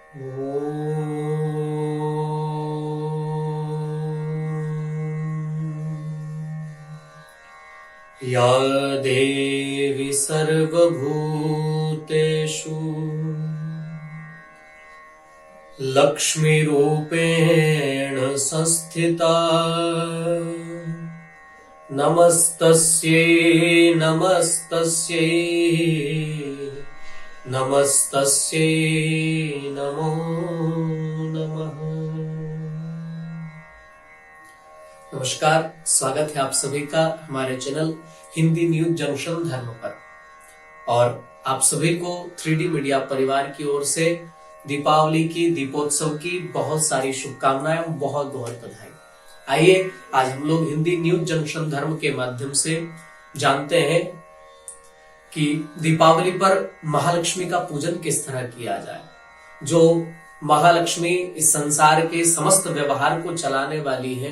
या देवी सर्वभूतेषु लक्ष्मीरूपेण संस्थिता नमस्तस्यै नमस्तस्यै नमस्तस्यै नमो नमः। नमस्कार, स्वागत है आप सभी का हमारे चैनल हिंदी न्यूज जंक्शन धर्म पर। और आप सभी को 3D मीडिया परिवार की ओर से दीपावली की, दीपोत्सव की बहुत सारी शुभकामनाएं, बहुत बहुत बधाई। आइए आज हम लोग हिंदी न्यूज जंक्शन धर्म के माध्यम से जानते हैं कि दीपावली पर महालक्ष्मी का पूजन किस तरह किया जाए। जो महालक्ष्मी इस संसार के समस्त व्यवहार को चलाने वाली है,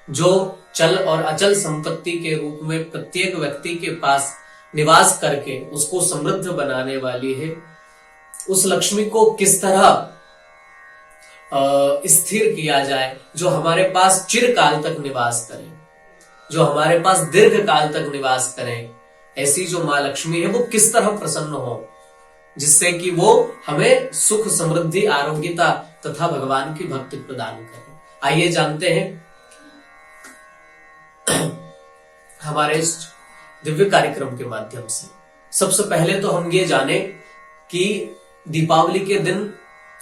जो चल और अचल संपत्ति के रूप में प्रत्येक व्यक्ति के पास निवास करके उसको समृद्ध बनाने वाली है, उस लक्ष्मी को किस तरह स्थिर किया जाए, जो हमारे पास चिरकाल तक निवास करें, जो हमारे पास दीर्घ काल तक निवास करें। ऐसी जो माँ लक्ष्मी है वो किस तरह प्रसन्न हो, जिससे कि वो हमें सुख, समृद्धि, आरोग्यता तथा भगवान की भक्ति प्रदान करे। आइए जानते हैं हमारे इस दिव्य कार्यक्रम के माध्यम से। सबसे पहले तो हम ये जाने कि दीपावली के दिन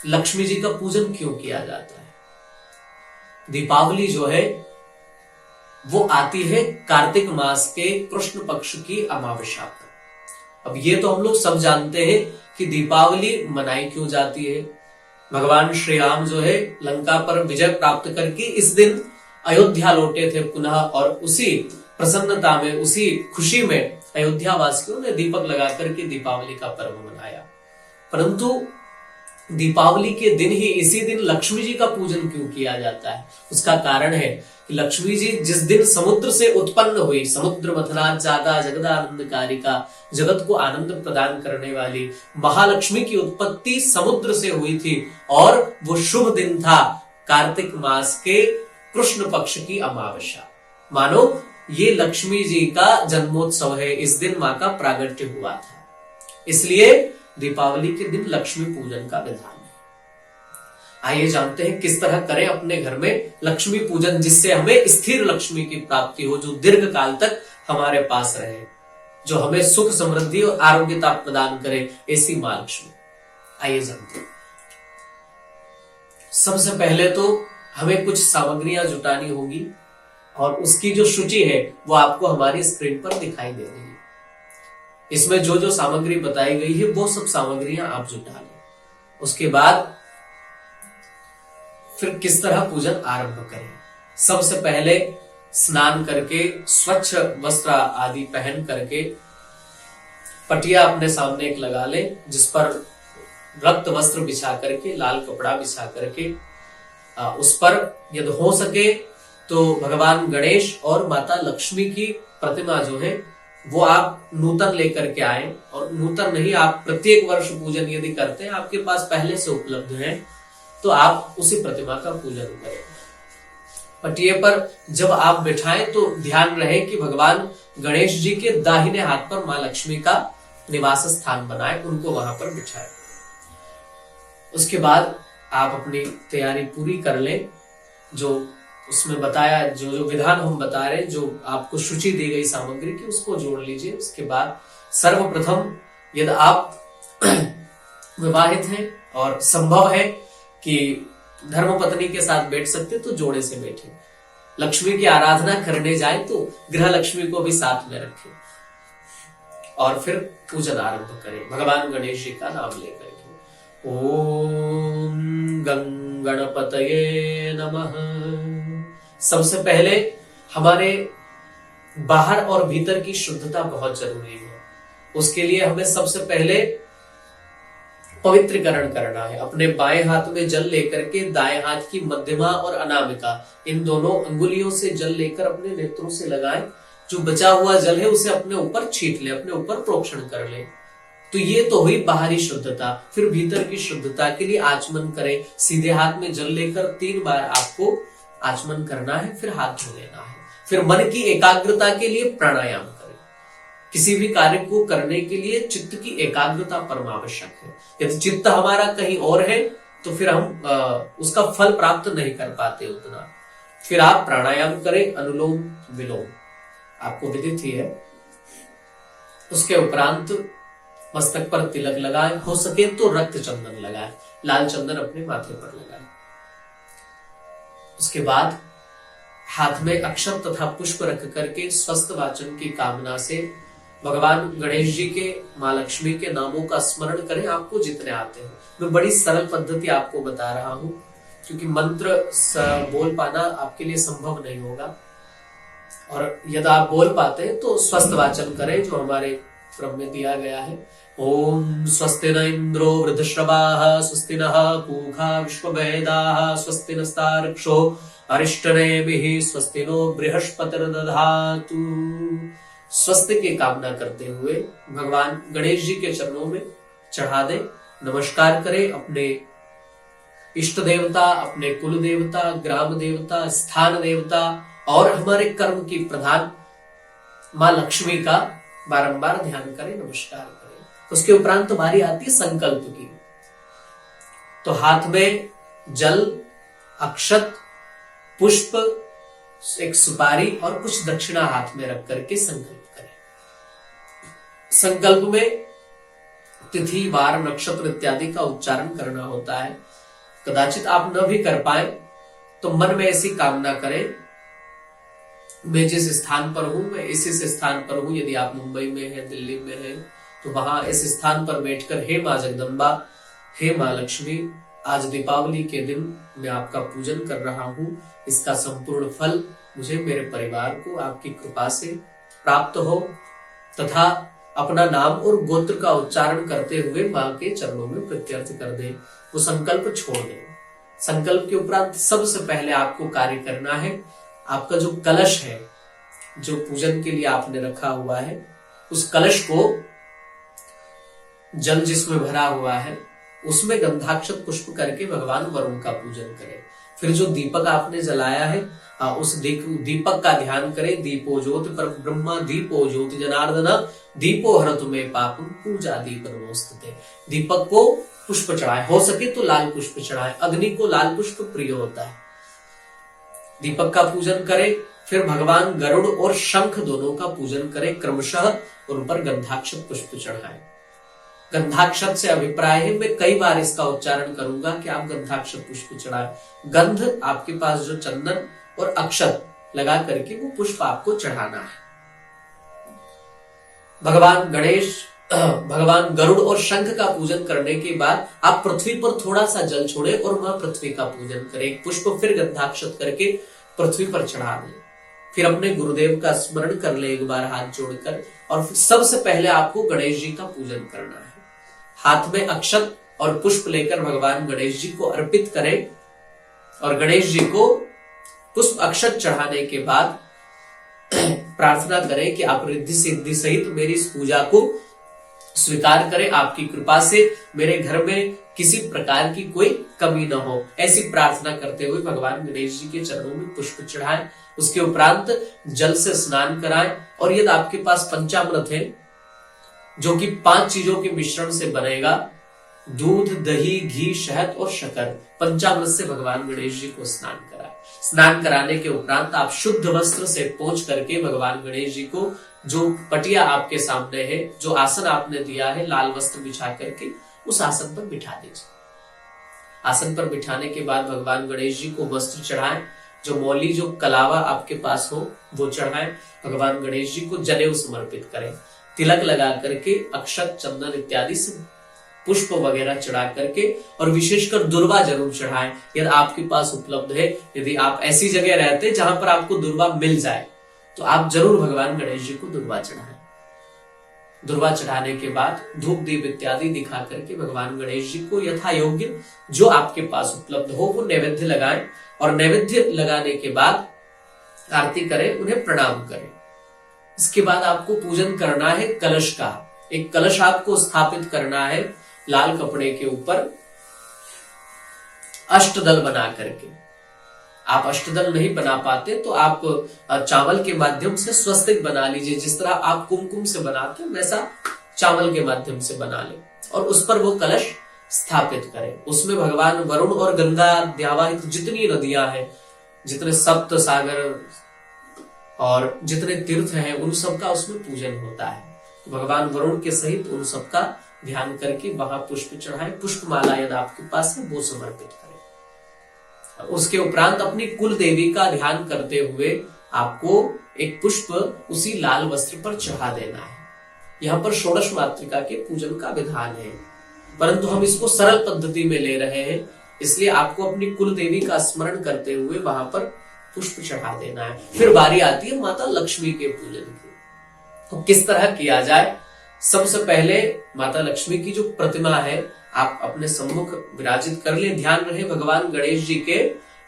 लक्ष्मी जी का पूजन क्यों किया जाता है। दीपावली जो है वो आती है कार्तिक मास के कृष्ण पक्ष की अमावस्या पर। अब ये तो हम लोग सब जानते हैं कि दीपावली मनाई क्यों जाती है। भगवान श्री राम जो है लंका पर विजय प्राप्त करके इस दिन अयोध्या लौटे थे पुनः, और उसी प्रसन्नता में, उसी खुशी में अयोध्या वासियों ने दीपक लगा करके दीपावली का पर्व मनाया। परंतु दीपावली के दिन ही, इसी दिन लक्ष्मी जी का पूजन क्यों किया जाता है। उसका कारण है कि लक्ष्मी जी जिस दिन समुद्र से उत्पन्न हुई, समुद्र मथनात् जाता जगदानंदकारिका, जगत को आनंद प्रदान करने वाली महालक्ष्मी की उत्पत्ति समुद्र से हुई थी, और वो शुभ दिन था कार्तिक मास के कृष्ण पक्ष की अमावस्या। मानो ये लक्ष्मी जी का जन्मोत्सव है, इस दिन मां का प्रागट्य हुआ था, इसलिए दीपावली के दिन लक्ष्मी पूजन का विधान है। आइए जानते हैं किस तरह करें अपने घर में लक्ष्मी पूजन, जिससे हमें स्थिर लक्ष्मी की प्राप्ति हो, जो दीर्घ काल तक हमारे पास रहे, जो हमें सुख, समृद्धि और आरोग्यता प्रदान करे, ऐसी मां लक्ष्मी। आइए जानते हैं। सबसे पहले तो हमें कुछ सामग्रियां जुटानी होगी, और उसकी जो सूची है वो आपको हमारी स्क्रीन पर दिखाई दे रही है। इसमें जो जो सामग्री बताई गई है वो सब सामग्रियां आप जुटा लें। उसके बाद फिर किस तरह पूजन आरंभ करें। सबसे पहले स्नान करके, स्वच्छ वस्त्र आदि पहन करके, पटिया अपने सामने एक लगा लें, जिस पर रक्त वस्त्र बिछा करके, लाल कपड़ा बिछा करके, उस पर यदि हो सके तो भगवान गणेश और माता लक्ष्मी की प्रतिमा जो है वो आप नूतन लेकर के आए। और नूतन नहीं, आप प्रत्येक वर्ष पूजन यदि करते हैं, आपके पास पहले से उपलब्ध है, तो आप उसी प्रतिमा का पूजन करें। पटिये पर जब आप बिठाएं तो ध्यान रहे कि भगवान गणेश जी के दाहिने हाथ पर मां लक्ष्मी का निवास स्थान बनाए, उनको वहां पर बिठाएं। उसके बाद आप अपनी तैयारी पूरी कर लें। जो उसमें बताया, जो जो विधान हम बता रहे हैं, जो आपको सूची दी गई सामग्री की, उसको जोड़ लीजिए। उसके बाद सर्वप्रथम यदि आप विवाहित हैं और संभव है कि धर्मपत्नी के साथ बैठ सकते तो जोड़े से बैठे। लक्ष्मी की आराधना करने जाए तो गृह लक्ष्मी को भी साथ में रखें, और फिर पूजन आरंभ करें भगवान गणेश जी का नाम लेकर के। ओम गणपतये नमः। सबसे पहले हमारे बाहर और भीतर की शुद्धता बहुत जरूरी है। उसके लिए हमें सबसे पहले पवित्रीकरण करना है। अपने बाएं हाथ में जल लेकर के दाएं हाथ की मध्यमा और अनामिका, इन दोनों अंगुलियों से जल लेकर अपने नेत्रों से लगाएं। जो बचा हुआ जल है उसे अपने ऊपर छीट ले, अपने ऊपर प्रोक्षण कर ले। तो ये तो हुई बाहरी शुद्धता। फिर भीतर की शुद्धता के लिए आचमन करें। सीधे हाथ में जल लेकर 3 बार आपको आचमन करना है, फिर हाथ धो लेना है। फिर मन की एकाग्रता के लिए प्राणायाम करें। किसी भी कार्य को करने के लिए चित्त की एकाग्रता परम आवश्यक है। यदि चित्त हमारा कहीं और है तो फिर हम उसका फल प्राप्त नहीं कर पाते उतना। फिर आप प्राणायाम करें, अनुलोम विलोम आपको विदित ही है। उसके उपरांत मस्तक पर तिलक लगाएं, हो सके तो रक्त चंदन लगाएं, लाल चंदन अपने माथे पर लगाएं। उसके बाद हाथ में अक्षत तथा पुष्प रख करके स्वस्थ वाचन की कामना से भगवान गणेश जी के, मां लक्ष्मी के नामों का स्मरण करें, आपको जितने आते हैं। मैं बड़ी सरल पद्धति आपको बता रहा हूं, क्योंकि मंत्र बोल पाना आपके लिए संभव नहीं होगा। और यदि आप बोल पाते हैं तो स्वस्थ वाचन करें, जो हमारे क्रम में दिया गया है। ओम स्वस्ति न इंद्रो वृद्धश्रवाः स्वस्ति नः पूषा विश्ववेदाः स्वस्ति नस्तार्क्ष्यो अरिष्टनेमिः स्वस्ति नो बृहस्पतिर्दधातु। स्वस्थ की कामना करते हुए भगवान गणेश जी के चरणों में चढ़ा दें, नमस्कार करें। अपने इष्ट देवता, अपने कुल देवता, ग्राम देवता, स्थान देवता और हमारे कर्म की प्रधान मां लक्ष्मी का बारंबार ध्यान करें, नमस्कार करें। उसके उपरांत बारी आती है संकल्प की। तो हाथ में जल, अक्षत, पुष्प, एक सुपारी और कुछ दक्षिणा हाथ में रख करके संकल्प करें। संकल्प में तिथि, वार, नक्षत्र इत्यादि का उच्चारण करना होता है। कदाचित आप न भी कर पाए तो मन में ऐसी कामना करें, मैं जिस स्थान पर हूं मैं इस स्थान पर हूं। यदि आप मुंबई में हैं, दिल्ली में हैं, तो वहां इस स्थान पर बैठकर हे मां जगदम्बा, हे मां लक्ष्मी, आज दीपावली के दिन मैं आपका पूजन कर रहा हूं। इसका संपूर्ण फल मुझे, मेरे परिवार को आपकी कृपा से प्राप्त हो, तथा अपना नाम और गोत्र का उच्चारण करते हुए मां के चरणों में प्रत्यर्थ कर दे। वो संकल्प छोड़ दे। संकल्प के उपरांत सबसे पहले आपको कार्य करना है, आपका जो कलश है, जो पूजन के लिए आपने रखा हुआ है, उस कलश को, जल जिसमें भरा हुआ है, उसमें गंधाक्षत पुष्प करके भगवान वरुण का पूजन करें। फिर जो दीपक आपने जलाया है, उस दीपक का ध्यान करें। दीपो ज्योति पर ब्रह्मा, दीपो ज्योति जनार्दन, दीपो हरतु में पापम, पूजा दीप नमोस्तुते। दीपक को पुष्प चढ़ाए, हो सके तो लाल पुष्प चढ़ाए, अग्नि को लाल पुष्प प्रिय होता है। दीपक का पूजन करें। फिर भगवान गरुड़ और शंख दोनों का पूजन करें क्रमशः, उन पर गंधाक्षत पुष्प चढ़ाएं। गंधाक्षत से अभिप्राय है, मैं कई बार इसका उच्चारण करूंगा कि आप गंधाक्षत पुष्प चढ़ाएं। गंध आपके पास जो चंदन और अक्षत लगा करके वो पुष्प आपको चढ़ाना है। भगवान गणेश, भगवान गरुड़ और शंख का पूजन करने के बाद आप पृथ्वी पर थोड़ा सा जल छोड़े और वह पृथ्वी का पूजन करें। एक पुष्प फिर गंधाक्षत करके पृथ्वी पर चढ़ा दें। फिर अपने गुरुदेव का स्मरण कर ले एक बार हाथ जोड़कर, और फिर सबसे पहले आपको गणेश जी का पूजन करना है। हाथ में अक्षत और पुष्प लेकर भगवान गणेश जी को अर्पित करें, और गणेश जी को पुष्प अक्षत चढ़ाने के बाद प्रार्थना करें कि आप रिद्धि सिद्धि सहित मेरी इस पूजा को स्वीकार करें। आपकी कृपा से मेरे घर में किसी प्रकार की कोई कमी न हो, ऐसी प्रार्थना करते हुए भगवान गणेश जी के चरणों में पुष्प चढ़ाएं। उसके उपरांत जल से स्नान कराएं। और यदि आपके पास पंचामृत है, जो कि 5 चीजों के मिश्रण से बनेगा, दूध, दही, घी, शहद और शक्कर, पंचामृत से भगवान गणेश जी को स्नान कराएं। स्नान कराने के उपरांत आप शुद्ध वस्त्र से पोंछ करके भगवान गणेश जी को, जो पटिया आपके सामने है, जो आसन आपने दिया है लाल वस्त्र बिछा करके, उस आसन पर बिठा दीजिए। आसन पर बिठाने के बाद भगवान गणेश जी को वस्त्र चढ़ाएं। जो मौली, जो कलावा आपके पास हो वो चढ़ाएं। भगवान गणेश जी को जनेऊ समर्पित करें। तिलक लगा करके अक्षत, चंदन इत्यादि से पुष्प वगैरह चढ़ा करके, और विशेषकर दुर्वा जरूर चढ़ाएं यदि आपके पास उपलब्ध है। यदि आप ऐसी जगह रहते जहां पर आपको दुर्वा मिल जाए तो आप जरूर भगवान गणेश जी को दुर्वा चढ़ाएं। दुर्वा चढ़ाने के बाद धूप दीप इत्यादि दिखा करके भगवान गणेश जी को यथा योग्य जो आपके पास उपलब्ध हो वो नैवेद्य लगाएं, और नैवेद्य लगाने के बाद आरती करें, उन्हें प्रणाम करें। इसके बाद आपको पूजन करना है कलश का। एक कलश आपको स्थापित करना है लाल कपड़े के ऊपर अष्टदल बना करके। आप अष्टदल नहीं बना पाते तो आप चावल के माध्यम से स्वस्तिक बना लीजिए। जिस तरह आप कुमकुम से बनाते हैं वैसा चावल के माध्यम से बना ले और उस पर वो कलश स्थापित करें। उसमें भगवान वरुण और गंगा द्यावाहित जितनी नदियां हैं, जितने सप्त सागर और जितने तीर्थ हैं, उन सबका उसमें पूजन होता है। भगवान वरुण के सहित उन सबका ध्यान करके वहां पुष्प चढ़ाए। पुष्पमाला यदि आपके पास है वो समर्पित करें। उसके उपरांत अपनी कुल देवी का ध्यान करते हुए आपको एक पुष्प उसी लाल वस्त्र पर चढ़ा देना है। यहाँ पर षोडश मातृका के पूजन का विधान है, परंतु हम इसको सरल पद्धति में ले रहे हैं, इसलिए आपको अपनी कुल देवी का स्मरण करते हुए वहां पर पुष्प चढ़ा देना है। फिर बारी आती है माता लक्ष्मी के पूजन की। तो किस तरह किया जाए? सबसे पहले माता लक्ष्मी की जो प्रतिमा है आप अपने सम्मुख विराजित कर ले। ध्यान रहे भगवान गणेश जी के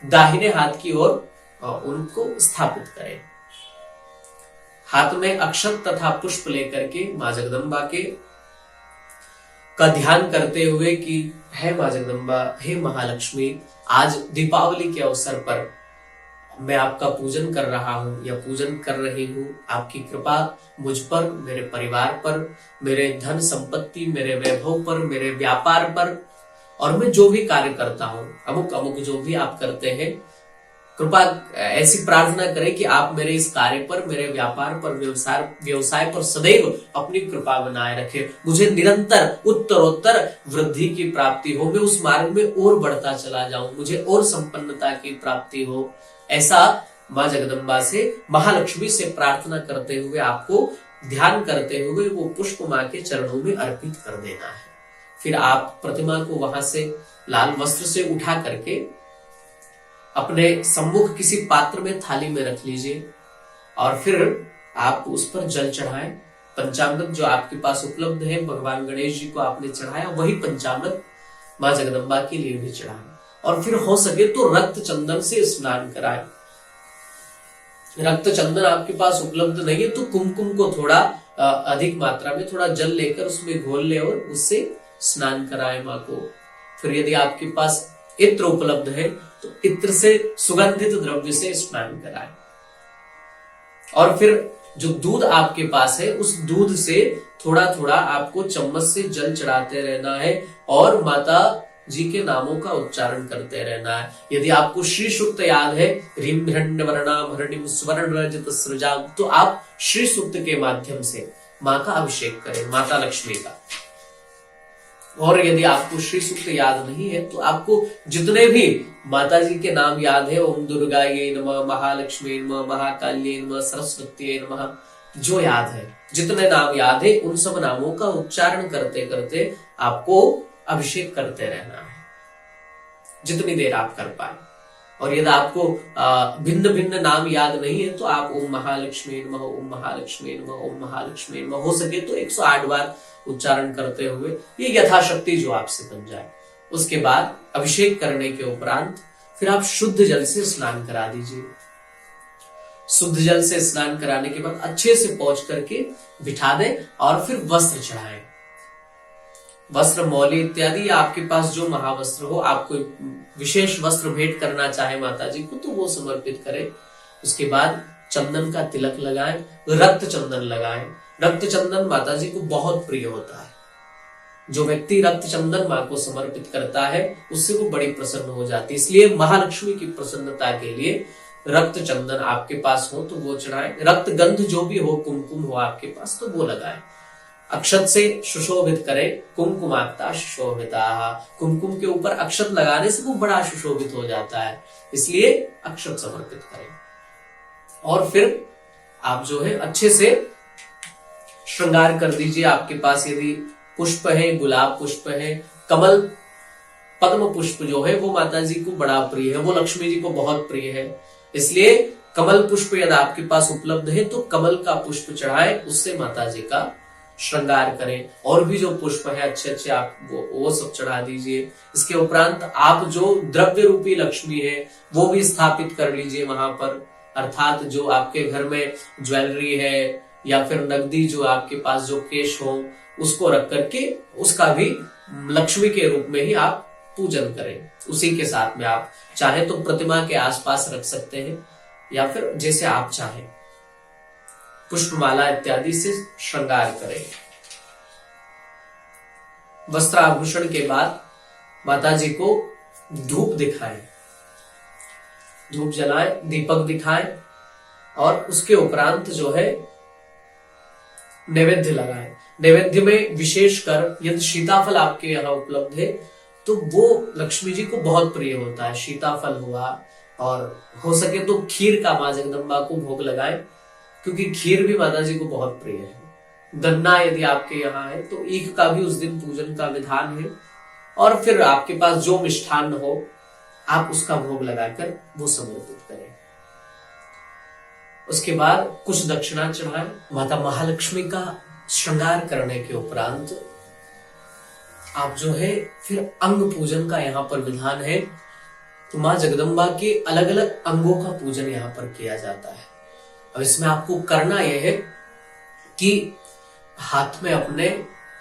दाहिने हाथ की ओर उनको स्थापित करें। हाथ में अक्षत तथा पुष्प लेकर के मां जगदम्बा के का ध्यान करते हुए कि हे मां जगदम्बा, हे महालक्ष्मी, आज दीपावली के अवसर पर मैं आपका पूजन कर रहा हूं या पूजन कर रही हूं। आपकी कृपा मुझ पर, मेरे परिवार पर, मेरे धन संपत्ति, मेरे वैभव पर, मेरे व्यापार पर, और मैं जो भी कार्य करता हूं, अमुक अमुक जो भी आप करते हैं, कृपा ऐसी प्रार्थना करें कि आप मेरे इस कार्य पर, मेरे व्यापार पर, व्यवसाय पर सदैव अपनी कृपा बनाए रखें। मुझे निरंतर उत्तरोत्तर वृद्धि की प्राप्ति हो, मैं उस मार्ग में और बढ़ता चला जाऊं, मुझे और संपन्नता की प्राप्ति हो। ऐसा मां जगदम्बा से, महालक्ष्मी से प्रार्थना करते हुए आपको ध्यान करते हुए वो पुष्प मां के चरणों में अर्पित कर देना है। फिर आप प्रतिमा को वहां से लाल वस्त्र से उठा करके अपने सम्मुख किसी पात्र में, थाली में रख लीजिए और फिर आप उस पर जल चढ़ाएं। पंचामृत जो आपके पास उपलब्ध है, भगवान गणेश जी को आपने चढ़ाया, वही पंचामृत मां जगदम्बा के लिए भी चढ़ाएं। और फिर हो सके तो रक्त चंदन से स्नान कराएं। रक्त चंदन आपके पास उपलब्ध नहीं है तो कुमकुम को थोड़ा अधिक मात्रा में थोड़ा जल लेकर उसमें घोल ले और उससे स्नान कराएं मां को। फिर यदि आपके पास इत्र उपलब्ध है तो इत्र से, सुगंधित द्रव्य से स्नान कराएं। और फिर जो दूध आपके पास है उस दूध से थोड़ा थोड़ा आपको चम्मच से जल चढ़ाते रहना है और माता जी के नामों का उच्चारण करते रहना है। यदि आपको श्री सूक्त याद है, ह्रीं हिरण्यवर्णां हरिणीं सुवर्णरजत सृजां, तो आप श्री सूक्त के माध्यम से मां का अभिषेक करें, माता लक्ष्मी का। और यदि आपको श्री सूक्त याद नहीं है तो आपको जितने भी माता जी के नाम याद है, ओम दुर्गायै नमः, महालक्ष्मी नमः, महाकाल्यै नमः, सरस्वत्यै नमः, जो याद है, जितने नाम याद है उन सब नामों का उच्चारण करते करते आपको अभिषेक करते रहना है, जितनी देर आप कर पाए। और यदि आपको भिन्न भिन्न नाम याद नहीं है तो आप ओम महालक्ष्मी नमः, ओम महालक्ष्मी नमः, ओम महालक्ष्मी नमः, हो सके तो 108 बार उच्चारण करते हुए, ये यथाशक्ति जो आपसे बन जाए। उसके बाद अभिषेक करने के उपरांत फिर आप शुद्ध जल से स्नान करा दीजिए। शुद्ध जल से स्नान कराने के बाद अच्छे से पोंछ करके बिठा दें और फिर वस्त्र चढ़ाएं। वस्त्र, मौली इत्यादि, आपके पास जो महावस्त्र हो, आपको विशेष वस्त्र भेंट करना चाहे माता जी को तो वो समर्पित करें। उसके बाद चंदन का तिलक लगाएं, रक्त चंदन लगाएं। रक्त चंदन माता जी को बहुत प्रिय होता है। जो व्यक्ति रक्त चंदन मां को समर्पित करता है उससे वो बड़ी प्रसन्न हो जाती है। इसलिए महालक्ष्मी की प्रसन्नता के लिए रक्त चंदन आपके पास हो तो वो चढ़ाएं। रक्त गंध जो भी हो, कुमकुम हो आपके पास तो वो लगाएं। अक्षत से सुशोभित करें, कुमकुमाक्ता सुशोभिता। कुमकुम के ऊपर अक्षत लगाने से वो बड़ा सुशोभित हो जाता है, इसलिए अक्षत समर्पित करें। और फिर आप जो है अच्छे से श्रृंगार कर दीजिए। आपके पास यदि पुष्प है, गुलाब पुष्प है, कमल, पद्म पुष्प जो है वो माता जी को बड़ा प्रिय है, वो लक्ष्मी जी को बहुत प्रिय है, इसलिए कमल पुष्प यदि आपके पास उपलब्ध है तो कमल का पुष्प चढ़ाएं, उससे माता जी का श्रृंगार करें। और भी जो पुष्प है अच्छे अच्छे आप वो सब चढ़ा दीजिए। इसके उपरांत आप जो द्रव्य रूपी लक्ष्मी है वो भी स्थापित कर लीजिए वहां पर, अर्थात जो आपके घर में ज्वेलरी है, या फिर नकदी जो आपके पास जो कैश हो उसको रख करके उसका भी लक्ष्मी के रूप में ही आप पूजन करें। उसी के साथ में आप चाहे तो प्रतिमा के आसपास रख सकते हैं या फिर जैसे आप चाहें पुष्पमाला इत्यादि से श्रृंगार करें। वस्त्र आभूषण के बाद माता जी को धूप दिखाएं, धूप जलाएं, दीपक दिखाएं और उसके उपरांत जो है नैवेद्य लगाएं। नैवेद्य में विशेषकर यदि सीताफल आपके यहाँ उपलब्ध है तो वो लक्ष्मी जी को बहुत प्रिय होता है। सीताफल हुआ और हो सके तो खीर का मां जगदम्बा को भोग लगाएं क्योंकि खीर भी माता जी को बहुत प्रिय है। गन्ना यदि आपके यहाँ है तो ईख का भी उस दिन पूजन का विधान है और फिर आपके पास जो मिष्ठान्न हो आप उसका भोग लगाकर वो समर्पित करें। उसके बाद कुछ दक्षिणा चढ़ाएं। माता महालक्ष्मी का श्रृंगार करने के उपरांत आप जो है फिर अंग पूजन का यहाँ पर विधान है। तो मां जगदम्बा के अलग अलग अंगों का पूजन यहाँ पर किया जाता है। अब इसमें आपको करना यह है कि हाथ में अपने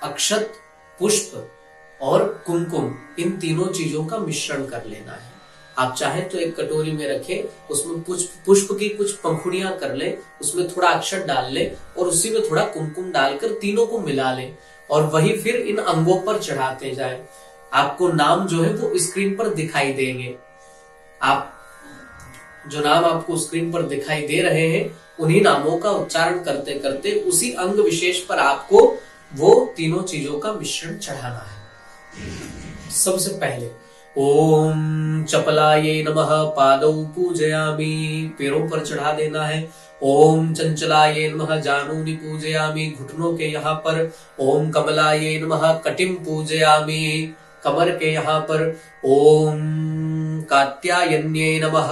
अक्षत, पुष्प और कुमकुम इन तीनों चीजों का मिश्रण कर लेना है। आप चाहे तो एक कटोरी में रखें, उसमें पुष्प की कुछ पंखुड़ियां कर लें, उसमें थोड़ा अक्षत डाल लें और उसी में थोड़ा कुमकुम डालकर तीनों को मिला लें और वही फिर इन अंगों पर चढ़ाते जाएं। आपको नाम जो है वो स्क्रीन पर दिखाई देंगे। आप जो नाम आपको स्क्रीन पर दिखाई दे रहे हैं उन्हीं नामों का उच्चारण करते करते उसी अंग विशेष पर आपको वो तीनों चीजों का मिश्रण चढ़ाना है। सबसे पहले ओम चपलाये नमः पादौ पूजयामि, पैरों पर चढ़ा देना है। ओम चंचलाये नमः जानुनि पूजयामि, घुटनों के यहाँ पर। ओम कमलाये नमः कटिम पूजयामि, कमर के यहाँ पर। ओम कात्यायन्ये नमः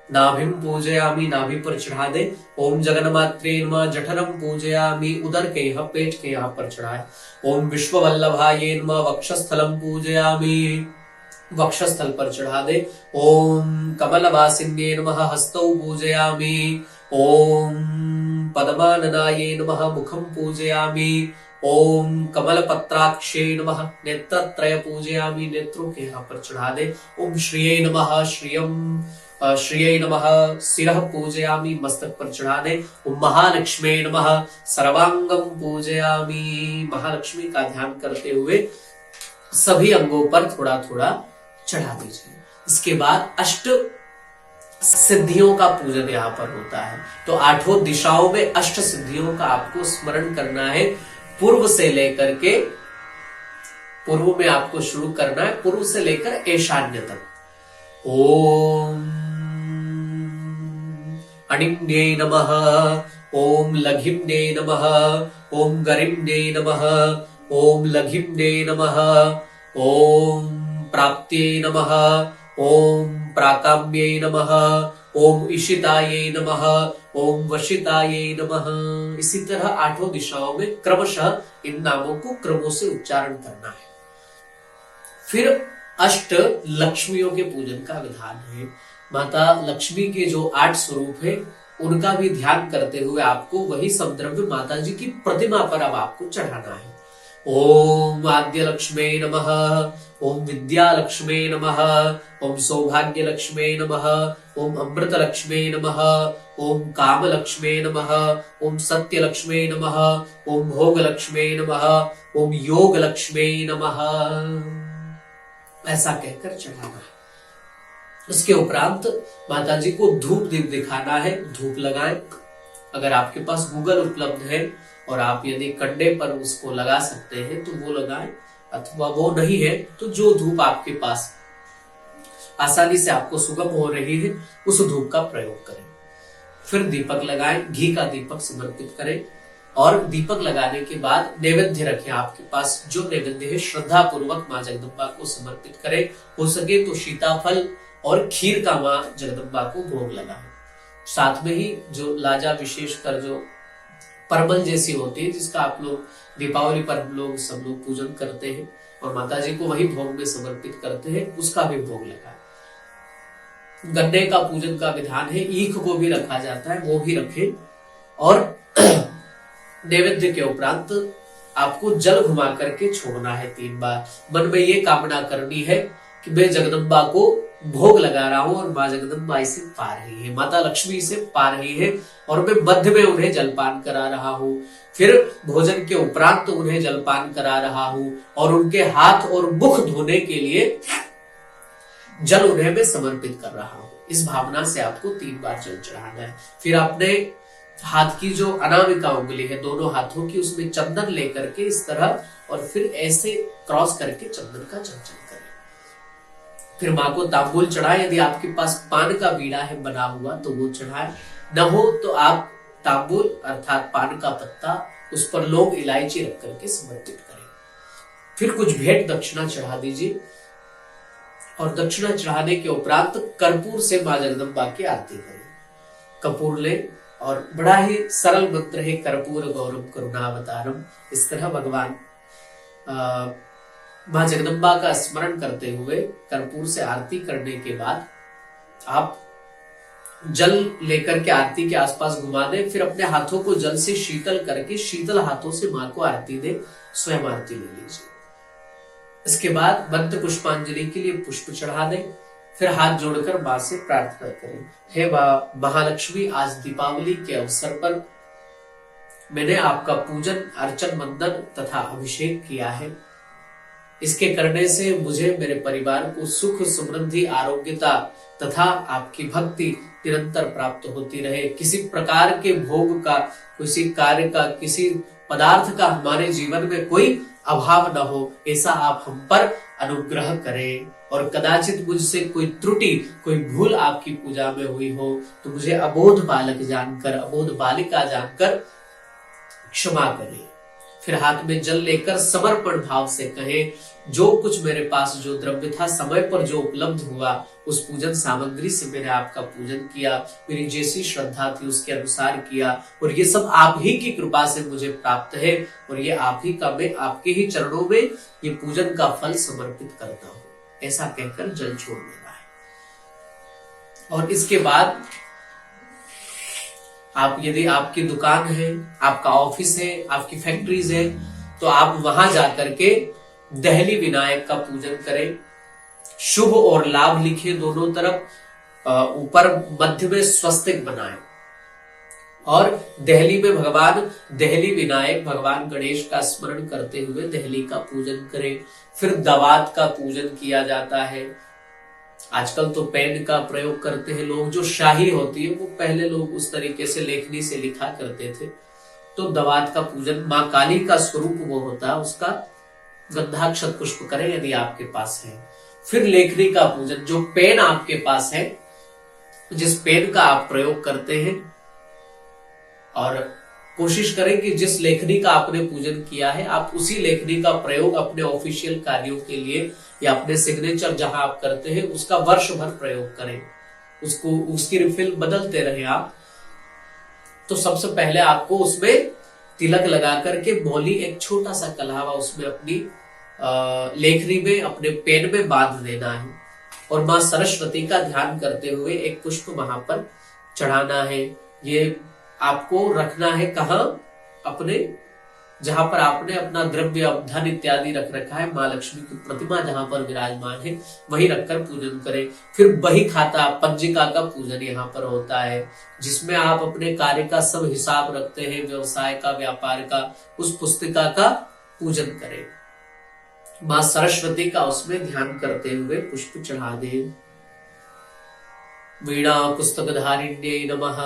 नाभिम पूजयामि, नाभि पर चढ़ा दे। ओम जगन्मात्रे नमः जठरम पूजयामि, उदर के यहाँ, पेट के यहाँ पर चढ़ाए। ओम विश्ववल्लभाये नमः वक्षस्थलम पूजयामि, वक्षस्थल पर चढ़ा दे। ओम कमलवासिन्ये नमः हस्तौ पूजयामि। ओम पद्माननाये नमः मुखम पूजयामि। ओम कमलपत्राक्षे नमः नेत्रत्रय पूजयामि, नेत्रों के यहाँ पर चढ़ा दे। ओम श्रिये नमः श्रिये नमः सिरः पूजयामि, मस्तक पर चढ़ा दे। ओम महालक्ष्मी नमः सर्वांगम पूजयामि, महालक्ष्मी का ध्यान करते हुए सभी अंगों पर थोड़ा थोड़ा चढ़ा दीजिए। इसके बाद अष्ट सिद्धियों का पूजन यहाँ पर होता है। तो आठों दिशाओं में अष्ट सिद्धियों का आपको स्मरण करना है। पूर्व से लेकर के, पूर्व में आपको शुरू करना है, पूर्व से लेकर ईशान्य तक। ओम अणिम्ने नमः, ओम लघिम्ने नमः, ओम गरिम्ने नमः, ओम लघिम्ने नमः, ओम प्राप्त्यै नमः, ओम प्राकाम्यै नमः, ओम इशितायै नमः, ओम वशितायै नमः। इसी तरह आठों दिशाओं में क्रमशः इन नामों को क्रमों से उच्चारण करना है। फिर अष्ट लक्ष्मियों के पूजन का विधान है। माता लक्ष्मी के जो 8 स्वरूप है उनका भी ध्यान करते हुए आपको वही सब द्रव्य माता जी की प्रतिमा पर अब आपको चढ़ाना है। ओम आद्य लक्ष्मी नमः, ओम विद्या लक्ष्मी नमः, ओम सौभाग्य लक्ष्मी नमः, ओम अमृत लक्ष्मी नमः, ओम काम लक्ष्मी नमः, ओम सत्य लक्ष्मी नमः, ओम भोग लक्ष्मी नमः, ओम योग लक्ष्मी नमः, ऐसा कहकर चढ़ाना है। उसके उपरांत माता जी को धूप दीप दिखाना है। धूप लगाएं। अगर आपके पास गूगल उपलब्ध है और आप यदि कंडे पर उसको लगा सकते हैं तो वो लगाएं, अथवा वो नहीं है तो जो धूप आपके पास आसानी से आपको सुगम हो रही है उस धूप का प्रयोग करें। फिर दीपक लगाएं, घी का दीपक समर्पित करें और दीपक लगाने के बाद नैवेद्य रखें। आपके पास जो नैवेद्य है श्रद्धा पूर्वक मां जगदम्बा को समर्पित करें। हो सके तो सीताफल और खीर का मां जगदम्बा को भोग लगाएं। साथ में ही जो लाजा विशेषकर जो परमल जैसी होती है जिसका आप लोग दीपावली पर लोग सब लोग पूजन करते हैं और माता जी को वही भोग में समर्पित करते हैं, उसका भी भोग लगाएं। गन्ने का पूजन का विधान है। ईख को भी रखा जाता है, वो भी रखें और नैवेद्य के उपरांत आपको जल घुमा करके छोड़ना है 3 बार। मन में ये कामना करनी है कि मैं जगदम्बा को भोग लगा रहा हूं और माँ जगदम्बा इसे पा रही है, माता लक्ष्मी इसे पा रही है और मैं मध्य में उन्हें जलपान करा रहा हूं। फिर भोजन के उपरांत उन्हें जलपान करा रहा हूं और उनके हाथ और मुख धोने के लिए जल उन्हें मैं समर्पित कर रहा हूं। इस भावना से आपको 3 बार जल चढ़ाना है। फिर आपने हाथ की जो अनामिका उंगली है दोनों हाथों की, उसमें चंदन लेकर के इस तरह और फिर ऐसे क्रॉस करके चंदन का चंचन करें। फिर माँ को तांबूल चढ़ाए। यदि आपके पास पान का बीड़ा है बना हुआ तो वो चढ़ाए, न हो तो आप तांबूल अर्थात पान का पत्ता, उस पर लौंग इलायची रख करके समर्पित करें। फिर कुछ भेंट दक्षिणा चढ़ा दीजिए और दक्षिणा चढ़ाने के उपरांत कर्पूर से मां जगदम्बा की आरती करें। कपूर ले और बड़ा ही सरल मंत्र है, कर्पूर गौरम करुणावतारम। इस तरह भगवान मां जगदम्बा का स्मरण करते हुए कर्पूर से आरती करने के बाद आप जल लेकर के आरती के आसपास घुमा दें। फिर अपने हाथों को जल से शीतल करके शीतल हाथों से मां को आरती दे, स्वयं आरती ले लीजिए। इसके बाद मंत्र पुष्पांजलि के लिए पुष्प चढ़ा दें। फिर हाथ जोड़कर मां से प्रार्थना करें, हे मां महालक्ष्मी, आज दीपावली के अवसर पर मैंने आपका पूजन अर्चन वंदन तथा अभिषेक किया है। इसके करने से मुझे मेरे परिवार को सुख समृद्धि आरोग्यता तथा आपकी भक्ति निरंतर प्राप्त होती रहे। किसी प्रकार के भोग का, किसी कार्य का, किसी पदार्थ का हमारे जीवन में कोई अभाव न हो, ऐसा आप हम पर अनुग्रह करें। और कदाचित मुझसे कोई त्रुटि, कोई भूल आपकी पूजा में हुई हो तो मुझे अबोध बालक जानकर, अबोध बालिका जानकर क्षमा करें। फिर हाथ में जल लेकर समर्पण भाव से कहें, जो कुछ मेरे पास जो द्रव्य था समय पर जो उपलब्ध हुआ उस पूजन सामग्री से मैंने आपका पूजन किया, मेरी जैसी श्रद्धा थी उसके अनुसार किया और ये सब आप ही की कृपा से मुझे प्राप्त है और ये आप ही का, मैं आपके ही चरणों में ये पूजन का फल समर्पित करता हूं, ऐसा कहकर जल छोड़ देना है। और इसके बाद आप, यदि आपकी दुकान है, आपका ऑफिस है, आपकी फैक्ट्रीज है, तो आप वहां जाकर के दहली विनायक का पूजन करें। शुभ और लाभ लिखे दोनों तरफ, ऊपर मध्य में स्वस्तिक बनाएं और दहली में भगवान दहली विनायक भगवान गणेश का स्मरण करते हुए दहली का पूजन करें। फिर दवात का पूजन किया जाता है। आजकल तो पेन का प्रयोग करते हैं लोग, जो शाही होती है वो पहले लोग उस तरीके से लेखनी से लिखा करते थे। तो दवात का पूजन, मां काली का स्वरूप वो होता है, उसका गंधाक्षत पुष्प करें यदि आपके पास है। फिर लेखनी का पूजन, जो पेन आपके पास है, जिस पेन का आप प्रयोग करते हैं, और कोशिश करें कि जिस लेखनी का आपने पूजन किया है आप उसी लेखनी का प्रयोग अपने ऑफिशियल कार्यों के लिए या अपने सिग्नेचर जहां आप करते हैं उसका वर्ष भर प्रयोग करें, उसको उसकी रिफिल बदलते रहे आप। तो सबसे पहले आपको उसमें तिलक लगा करके मौली, एक छोटा सा कलावा उसमें अपनी लेखनी में, अपने पेन में बांध देना है और मां सरस्वती का ध्यान करते हुए एक पुष्प वहां पर चढ़ाना है। ये आपको रखना है कहां? अपने जहां पर आपने अपना द्रव्य धन इत्यादि रख रखा है, मां लक्ष्मी की प्रतिमा जहां पर विराजमान है वहीं रखकर पूजन करें। फिर बही खाता, पंजिका का पूजन यहाँ पर होता है, जिसमें आप अपने कार्य का सब हिसाब रखते हैं, व्यवसाय का, व्यापार का, उस पुस्तिका का पूजन करें। मां सरस्वती का उसमें ध्यान करते हुए पुष्प चढ़ा दें। वीणा पुस्तकधारिण्यै नमः,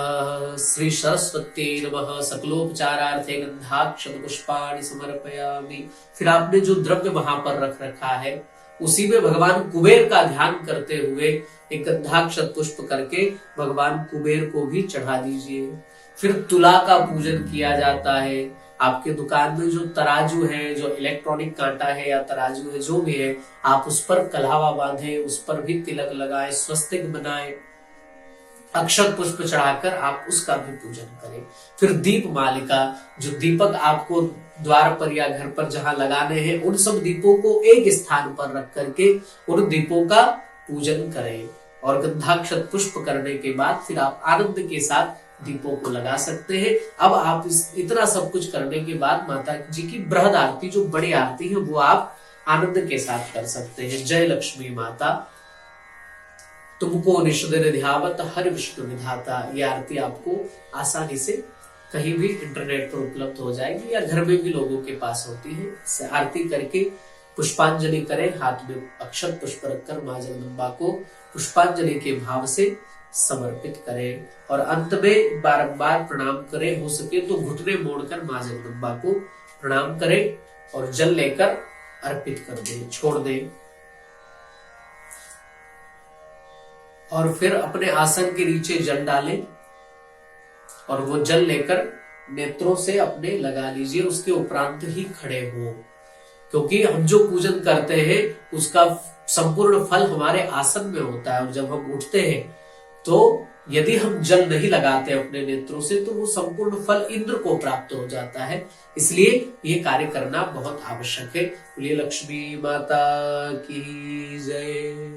श्री सरस्वत्यै नमः, सकलोपचारार्थे गंधाक्षत पुष्पाणि समर्पयामि। फिर आपने जो द्रव्य वहां पर रख रखा है उसी में भगवान कुबेर का ध्यान करते हुए एक गंधाक्षत पुष्प करके भगवान कुबेर को भी चढ़ा दीजिए। फिर तुला का पूजन किया जाता है। आपके दुकान में जो तराजू है, जो इलेक्ट्रॉनिक कांटा है या तराजू है, जो भी है, आप उस पर कलावा बांधे, उस पर भी तिलक लगाए, स्वस्तिक बनाए, अक्षत पुष्प चढ़ाकर आप उसका भी पूजन करें। फिर दीप मालिका, जो दीपक आपको द्वार पर या घर पर जहां लगाने हैं उन सब दीपों को एक स्थान पर रख करके उन दीपों का पूजन करें और गंधाक्षत पुष्प करने के बाद फिर आप आनंद के साथ दीपों को लगा सकते हैं। अब आप इतना सब कुछ करने के बाद माता जी की बृहद आरती, जो बड़ी आरती है, वो आप आनंद के साथ कर सकते हैं। जय लक्ष्मी माता, तुमको निष्दिन ध्यावत हर विष्णु विधाता। ये आरती आपको आसानी से कहीं भी इंटरनेट पर उपलब्ध हो जाएगी या घर में भी लोगों के पास होती है। इससे आरती करके पुष्पांजलि करें, हाथ में अक्षत पुष्प रखकर मां जगदम्बा को पुष्पांजलि के भाव से समर्पित करें और अंत में बारंबार प्रणाम करें। हो सके तो घुटने मोड़कर मां जगदम्बा को प्रणाम करें और जल लेकर अर्पित कर दें, छोड़ दें। और फिर अपने आसन के नीचे जल डालें और वो जल लेकर नेत्रों से अपने लगा लीजिए। उसके उपरांत ही खड़े हो, क्योंकि हम जो पूजन करते हैं उसका संपूर्ण फल हमारे आसन में होता है। और जब हम उठते हैं तो यदि हम जल नहीं लगाते अपने नेत्रों से तो वो संपूर्ण फल इंद्र को प्राप्त हो जाता है। इसलिए ये कार्य करना बहुत आवश्यक है। बोलिए लक्ष्मी माता की जय।